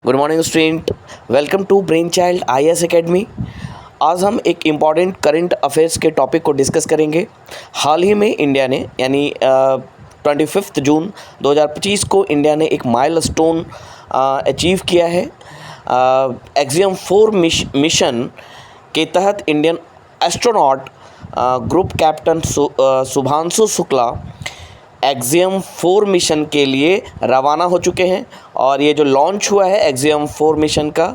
Good morning student, welcome to brain child IAS academy. आज हम एक इम्पॉर्टेंट करंट अफेयर्स के टॉपिक को डिस्कस करेंगे। हाल ही में इंडिया ने यानी 25 जून 2025 को इंडिया ने एक माइलस्टोन अचीव किया है। एक्सियम 4 मिशन के तहत Indian astronaut group captain Shubhanshu Shukla axiom 4 mission के लिए रवाना हो चुके हैं। और ये जो लॉन्च हुआ है एक्सियम 4 मिशन का,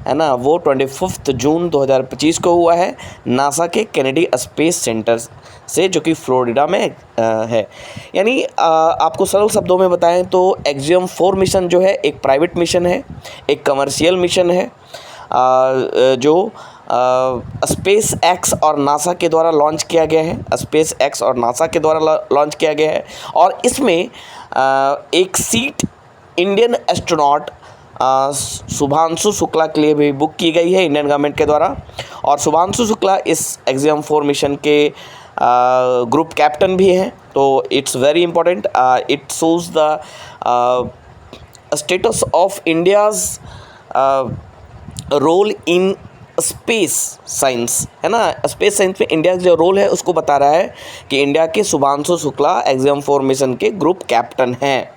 है ना, वो 25 जून 2025 को हुआ है नासा के केनेडी स्पेस सेंटर से, जो कि फ्लोरिडा में है। यानी आपको सरल शब्दों में बताएं तो एक्सियम 4 मिशन जो है एक प्राइवेट मिशन है, एक कमर्शियल मिशन है जो स्पेस एक्स और नासा के द्वारा लॉन्च किया गया है। स्पेस एक्स और नासा के द्वारा लॉन्च किया गया है और इसमें एक seat Indian astronaut Shubhanshu Shukla के लिए भी बुक की गई है इंडियन गवर्नमेंट के द्वारा। और शुभांशु शुक्ला इस एक्सियम 4 मिशन के ग्रुप कैप्टन भी हैं। तो it's very important, it shows the status of India's role in space science, है ना। स्पेस साइंस में इंडिया का जो रोल है उसको बता रहा है कि इंडिया के शुभांशु शुक्ला एक्सियम 4 मिशन के ग्रुप कैप्टन हैं,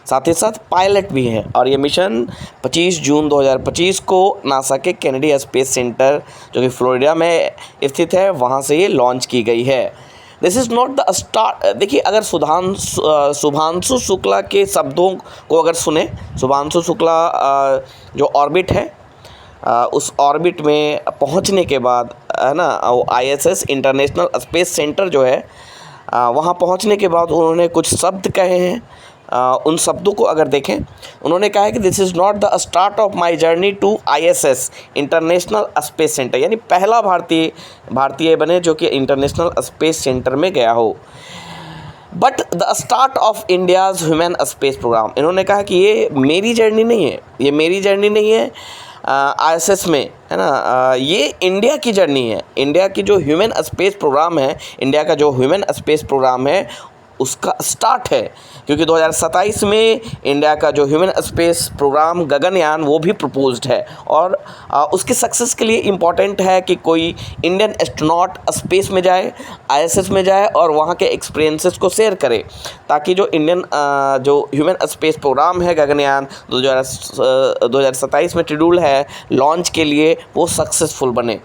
साथ ही साथ पायलट भी हैं। और ये मिशन 25 जून 2025 को नासा के केनेडी स्पेस सेंटर, जो कि फ्लोरिडा में स्थित है, वहाँ से ये लॉन्च की गई है। This is not the start. देखिए, अगर शुभांशु शुक्ला के शब्दों को अगर सुने, शुभांशु शुक्ला जो ऑर्बिट है, उस ऑर्बिट में पहुंचने के बाद, है ना, वो ISS इंटरनेशनल स्पेस सेंटर जो है, वहां पहुंचने के बाद उन्होंने कुछ शब्द कहे हैं। उन शब्दों को अगर देखें, उन्होंने कहा है कि this is not the start of my journey to ISS international space centre, यानी पहला भारतीय बने जो कि इंटरनेशनल स्पेस सेंटर में गया हो, but the start of India's human space programme. इन्होंने कहा कि ये मेरी जर्नी नहीं है, ये मेरी जर्नी नहीं है ISS में, है ना, ये इंडिया की जर्नी है। इंडिया की जो ह्यूमन स्पेस प्रोग्राम है, इंडिया का जो ह्यूमन स्पेस प्रोग्राम है उसका स्टार्ट है, क्योंकि 2027 में इंडिया का जो ह्यूमन स्पेस प्रोग्राम गगनयान वो भी प्रपोज्ड है। और उसके सक्सेस के लिए इम्पॉर्टेंट है कि कोई इंडियन एस्ट्रोनॉट स्पेस में जाए, ISS में जाए और वहाँ के एक्सपीरियंसेस को शेयर करे, ताकि जो इंडियन जो ह्यूमन स्पेस प्रोग्राम है गगनयान 2027 में शेड्यूल है लॉन्च के लिए, वो सक्सेसफुल बने।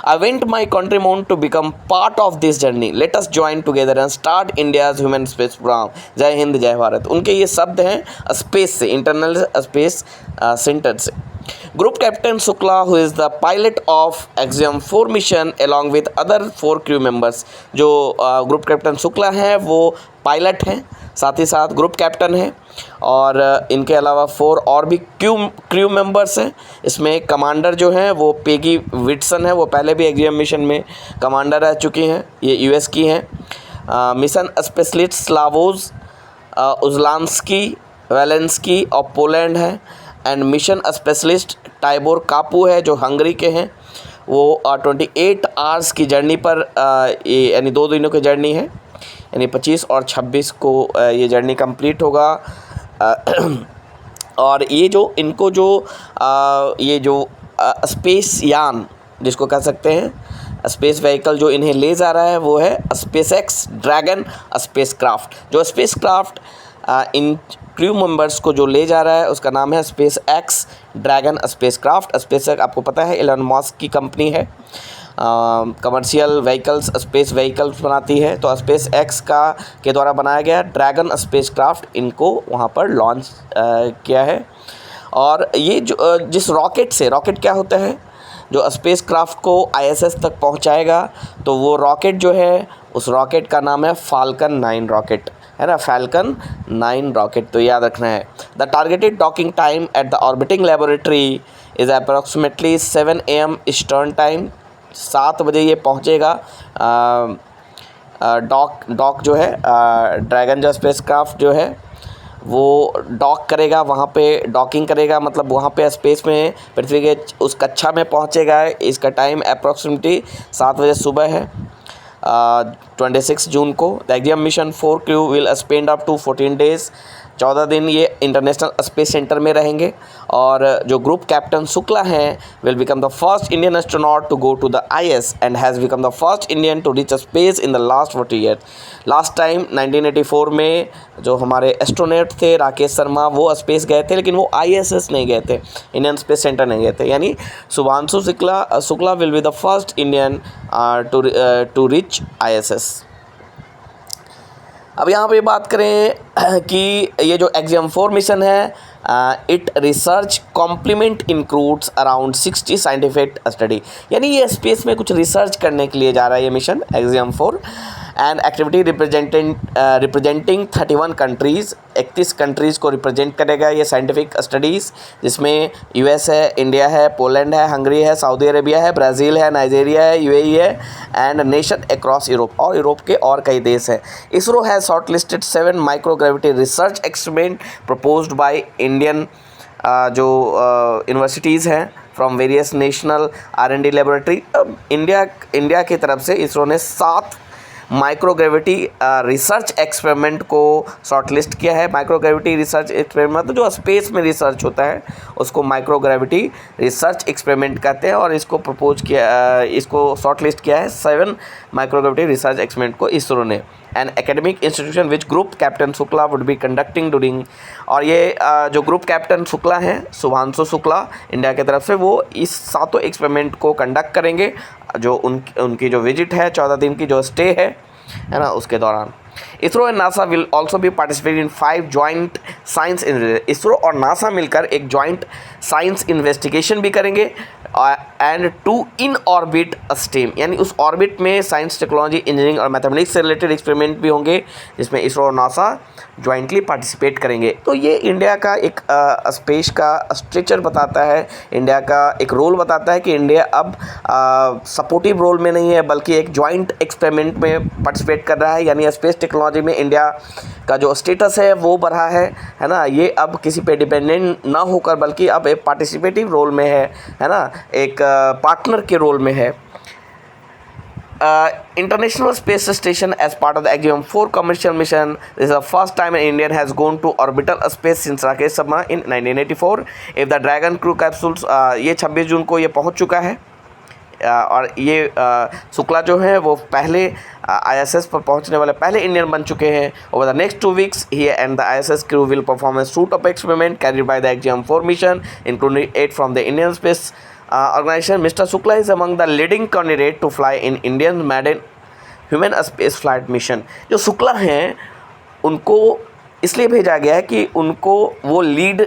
I want my countrymen to become part of this journey. Let us join together and start India's human space program. जय हिंद जय भारत। उनके ये शब्द हैं स्पेस से, इंटरनल स्पेस सेंटर से। Group captain Shukla, who is the pilot of axiom 4 mission along with other 4 crew members, जो group captain Shukla हैं वो पायलट हैं, साथ ही साथ ग्रुप कैप्टन हैं, और इनके अलावा 4 और भी क्रू मेंबर्स हैं। इसमें कमांडर जो हैं वो पेगी विटसन है, वो पहले भी एक्सियम मिशन में कमांडर रह चुकी हैं, ये US की हैं। Mission specialist Slawosz Uznanski Wisniewski of Poland है, and mission specialist Tibor Kapu है जो हंगरी के हैं। वो 28 आवर्स की जर्नी पर, यानी 2 दिनों की जर्नी है, यानी 25 और 26 को ये जर्नी कंप्लीट होगा। और ये जो इनको जो ये जो स्पेस यान जिसको कह सकते हैं, स्पेस व्हीकल जो इन्हें ले जा रहा है वो है SpaceX ड्रैगन स्पेस क्राफ्ट। जो space craft in crew members को जो ले जा रहा है उसका नाम है SpaceX dragon space craft. SpaceX आपको पता है एलन मस्क की कंपनी है, कमर्शियल व्हीकल्स, स्पेस व्हीकल्स बनाती है। तो SpaceX के द्वारा बनाया गया ड्रैगन स्पेस क्राफ्ट इनको वहाँ पर लॉन्च किया है। और ये जो जिस रॉकेट क्या होता है जो स्पेस क्राफ्ट को ISS तक पहुँचाएगा, तो वो रॉकेट जो है, उस रॉकेट का नाम है फाल्कन 9 रॉकेट, है ना, फाल्कन 9 रॉकेट। तो याद रखना है। The targeted docking time at the orbiting laboratory is approximately 7 AM eastern time. 7 बजे ये पहुँचेगा। डॉक जो है, ड्रैगन जो स्पेस क्राफ्ट जो है वो डॉक करेगा, वहाँ पे डॉकिंग करेगा, मतलब वहाँ पे स्पेस में पृथ्वी के उस कक्षा में पहुँचेगा। इसका टाइम अप्रॉक्सीमेटली 7 बजे सुबह है। 26 जून को the axiom mission 4 crew will spend up to 14 days 14 दिन ये इंटरनेशनल स्पेस सेंटर में रहेंगे। और जो ग्रुप कैप्टन शुक्ला हैं will become the first Indian astronaut to go to the IS and has become the first Indian to reach space in the last 40 years. Last time 1984 में जो हमारे astronaut थे राकेश शर्मा वो स्पेस गए थे, लेकिन वो ISS नहीं गए थे, इंडियन स्पेस सेंटर नहीं गए थे। यानी Shubhanshu Shukla will be the first Indian to reach ISS। अब यहाँ पे बात करें कि ये जो Axiom 4 मिशन है it research complement includes around 60 scientific study, यानी ये स्पेस में कुछ रिसर्च करने के लिए जा रहा है ये mission Axiom 4 and activity representing 31 countries, 31 countries को रिप्रेजेंट करेगा ये साइंटिफिक स्टडीज़, जिसमें US है, इंडिया है, पोलैंड है, हंगरी है, सऊदी अरेबिया है, ब्राज़ील है, नाइजीरिया है, UAE है एंड नेशन अक्रॉस यूरोप, और यूरोप के और कई देश हैं। ISRO has shortlisted 7 microgravity research experiment proposed by Indian जो यूनिवर्सिटीज़ हैं from various national R&D laboratory. India की तरफ से इसरो ने 7 माइक्रोग्रेविटी रिसर्च एक्सपेरिमेंट को शॉर्टलिस्ट किया है। माइक्रोग्रेविटी रिसर्च एक्सपेरिमेंट मतलब जो स्पेस में रिसर्च होता है उसको माइक्रोग्रेविटी रिसर्च एक्सपेरिमेंट कहते हैं, और इसको शॉर्टलिस्ट किया है 7 माइक्रोग्रेविटी रिसर्च एक्सपेरिमेंट को इसरो ने। An academic institution which group captain Shukla would be conducting during, और ये जो ग्रुप कैप्टन शुक्ला हैं शुभांशु शुक्ला इंडिया की तरफ से, वो इस 7 एक्सपेरिमेंट को कंडक्ट करेंगे जो उनकी जो विजिट है 14 दिन की जो स्टे है ना उसके दौरान। ISRO and NASA will also भी participate in 5 joint science, ISRO और नासा मिलकर एक जॉइंट साइंस इन्वेस्टिगेशन भी करेंगे एंड 2 इन ऑर्बिट स्टेम, यानी उस ऑर्बिट में साइंस, टेक्नोलॉजी, इंजीनियरिंग और मैथमेटिक्स से रिलेटेड एक्सपेरिमेंट भी होंगे जिसमें इसरो और नासा जॉइंटली पार्टिसिपेट करेंगे। तो ये इंडिया का एक स्पेस का स्ट्रक्चर बताता है, इंडिया का एक रोल बताता है कि इंडिया अब सपोर्टिव रोल में नहीं है बल्कि एक जॉइंट एक्सपेरिमेंट में पार्टिसिपेट कर रहा है, यानी स्पेस टेक्नोलॉजी में इंडिया का जो स्टेटस है वो बढ़ा है ना। ये अब किसी पे डिपेंडेंट ना होकर बल्कि अब एक पार्टिसिपेटिव रोल में है ना, एक पार्टनर के रोल में है। International Space Station as part of the Axiom 4 commercial mission. This is the first time an Indian has gone to orbital space since Rakesh Sharma in 1984. If the Dragon crew capsules ये 26 जून को ये पहुंच चुका है और ये शुक्ला जो है वो पहले ISS पर पहुंचने वाले पहले इंडियन बन चुके हैं। Over the next 2 weeks, he and the ISS crew will perform a suite of experiment carried by the Axiom 4 mission, including 8 from the Indian Space Organization. Mr. Shukla is among the leading candidate to fly in Indian maiden human space flight mission. जो शुक्ला हैं उनको इसलिए भेजा गया है कि उनको वो लीड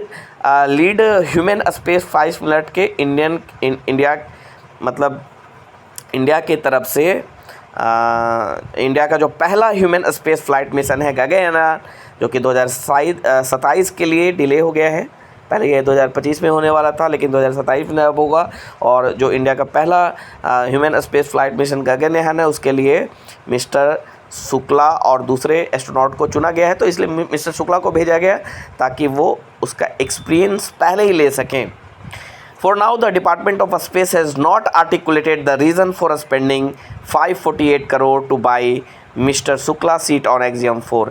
ह्यूमन स्पेस 5 मिनट के इंडिया मतलब इंडिया की तरफ से इंडिया का जो पहला ह्यूमन स्पेस फ्लाइट मिशन है गगनयान, जो कि 2027 के लिए डिले हो गया है। पहले ये 2025 में होने वाला था लेकिन 2027 में अब होगा। और जो इंडिया का पहला human space flight mission Gaganyaan है उसके लिए मिस्टर शुक्ला और दूसरे एस्ट्रोनॉट को चुना गया है। तो इसलिए मिस्टर शुक्ला को भेजा गया ताकि वो उसका एक्सपीरियंस पहले ही ले सकें। For now, the Department of Space has not articulated the reason for spending 548 crore to buy Mr. Shukla seat on Axiom 4.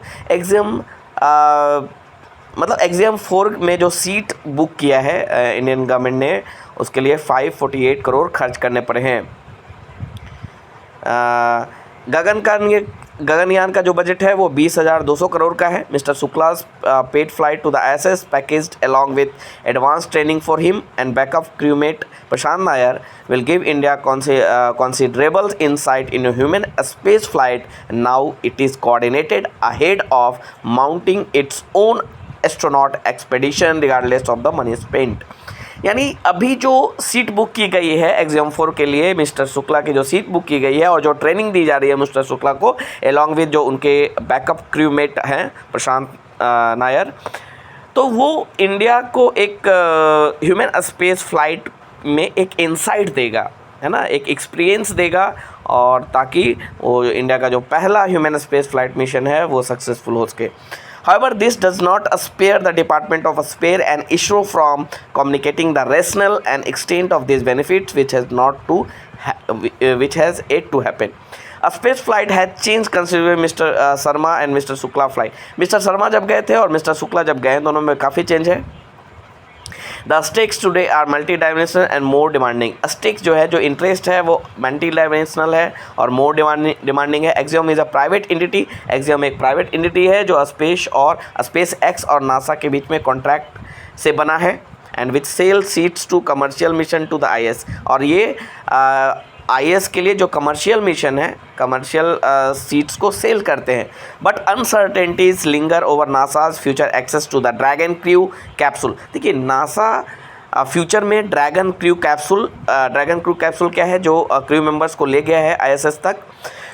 मतलब Axiom 4 में जो सीट बुक किया है इंडियन गवर्नमेंट ने उसके लिए 548 करोड़ खर्च करने पड़े हैं। गगनयान का जो बजट है वो 20,200 करोड़ का है। मिस्टर शुक्ला's paid flight to the ISS packaged along with advanced training for him and backup crewmate Prashant Nair will give India considerable insight into human space flight. Now it is coordinated ahead of mounting its own astronaut expedition regardless of the money spent. यानी अभी जो seat book की गई है Axiom 4 के लिए mister Shukla की जो सीट बुक की गई है और जो ट्रेनिंग दी जा रही है मिस्टर शुक्ला को अलॉन्ग विद जो उनके बैकअप क्रूमेट हैं प्रशांत नायर, तो वो इंडिया को एक ह्यूमन स्पेस फ्लाइट में एक इंसाइट देगा, है ना, एक एक्सपीरियंस देगा, और ताकि वो इंडिया का जो पहला ह्यूमन स्पेस फ्लाइट मिशन है वो सक्सेसफुल हो सके। However, this does not spare the Department of Space and ISRO from communicating the rationale and extent of these benefits, which has yet to happen. Space flight has change considerably mister Sharma and mister Shukla flight. Mister Sharma जब गए थे और mister Shukla जब गए, दोनों में काफ़ी change है। The stakes today are multi dimensional and more demanding. Stakes जो है, जो इंटरेस्ट है, वो मल्टी डायमेंशनल है और मोर डिमांडिंग है। Axiom is a private entity. Axiom एक प्राइवेट एंटिटी है जो स्पेस एक्स और नासा के बीच में कॉन्ट्रैक्ट से बना है, and which sell seats to commercial mission to the IS। और ये IS के लिए जो कमर्शियल मिशन है, कमर्शियल सीट्स को सेल करते हैं। But uncertainties linger over NASA's future access to the Dragon crew capsule. देखिए, नासा फ्यूचर में ड्रैगन क्रू कैप्सूल क्या है, जो क्रू मेंबर्स को ले गया है ISS तक।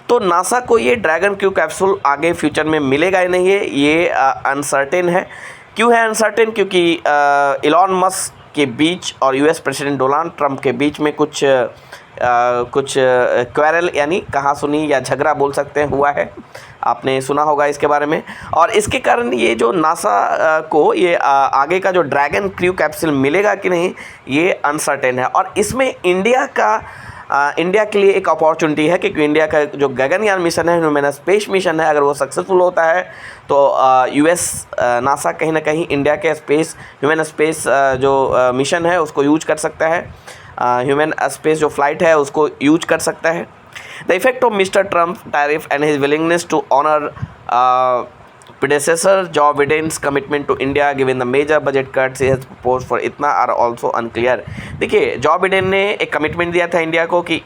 तो नासा को ये ड्रैगन क्रू कैप्सूल आगे फ्यूचर में मिलेगा या नहीं, ये अनसर्टेन है। क्यों है अनसर्टेन? क्योंकि इलॉन मस्क के बीच और US प्रेसिडेंट डोनाल्ड ट्रंप के बीच में कुछ क्वेरल यानी कहा सुनी या झगड़ा बोल सकते हैं हुआ है। आपने सुना होगा इसके बारे में। और इसके कारण ये जो नासा को ये आगे का जो ड्रैगन क्रू कैप्सूल मिलेगा कि नहीं, ये अनसर्टेन है। और इसमें इंडिया के लिए एक अपॉर्चुनिटी है, क्योंकि इंडिया का जो गगनयान मिशन है, ह्यूमन स्पेस मिशन है, अगर वो सक्सेसफुल होता है तो US नासा कहीं ना कहीं इंडिया के ह्यूमन स्पेस जो मिशन है उसको यूज कर सकता है, ह्यूमन स्पेस जो फ्लाइट है उसको यूज कर सकता है। The effect of Mr Trump tariff and his willingness to honour predecessor Joe Biden's commitment to India given the major budget cuts he has proposed for इतना are also unclear। देखिए, jaw Biden ने एक commitment दिया था India को कि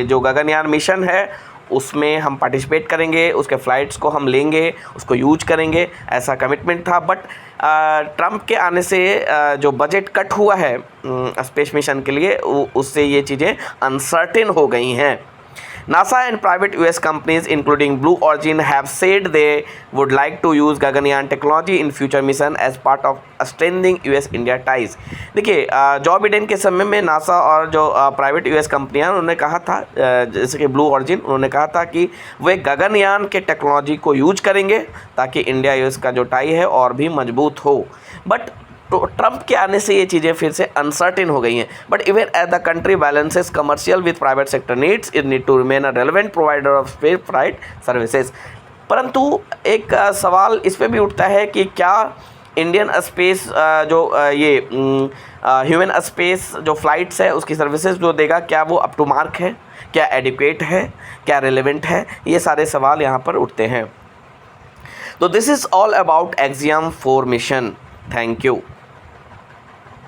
जो Gaganyaan mission है उसमें हम पार्टिसिपेट करेंगे, उसके फ़्लाइट्स को हम लेंगे, उसको यूज करेंगे, ऐसा कमिटमेंट था। बट ट्रंप के आने से जो बजट कट हुआ है स्पेस मिशन के लिए, उससे ये चीज़ें अनसर्टेन हो गई हैं। NASA and private US companies including Blue Origin have said they would like to use Gaganyaan technology in future mission as part of strengthening US-India ties। देखिए, जॉ बिडेन के समय में नासा और जो प्राइवेट US कंपनियां, उन्होंने कहा था, जैसे कि ब्लू ऑरिजिन, उन्होंने कहा था कि वे गगनयान के टेक्नोलॉजी को यूज करेंगे ताकि इंडिया US का जो टाई है और भी मजबूत हो। बट तो ट्रंप के आने से ये चीज़ें फिर से अनसर्टेन हो गई हैं। But even as the country balances commercial with private sector needs, it need to remain a relevant provider of space flight services. परंतु एक सवाल इस पर भी उठता है कि क्या इंडियन स्पेस जो ये ह्यूमन स्पेस जो फ्लाइट्स है उसकी सर्विसेज जो देगा, क्या वो अप टू मार्क है, क्या एडिक्वेट है, क्या रेलेवेंट है? ये सारे सवाल यहाँ पर उठते हैं। तो this is all about Axiom 4 mission. Thank you.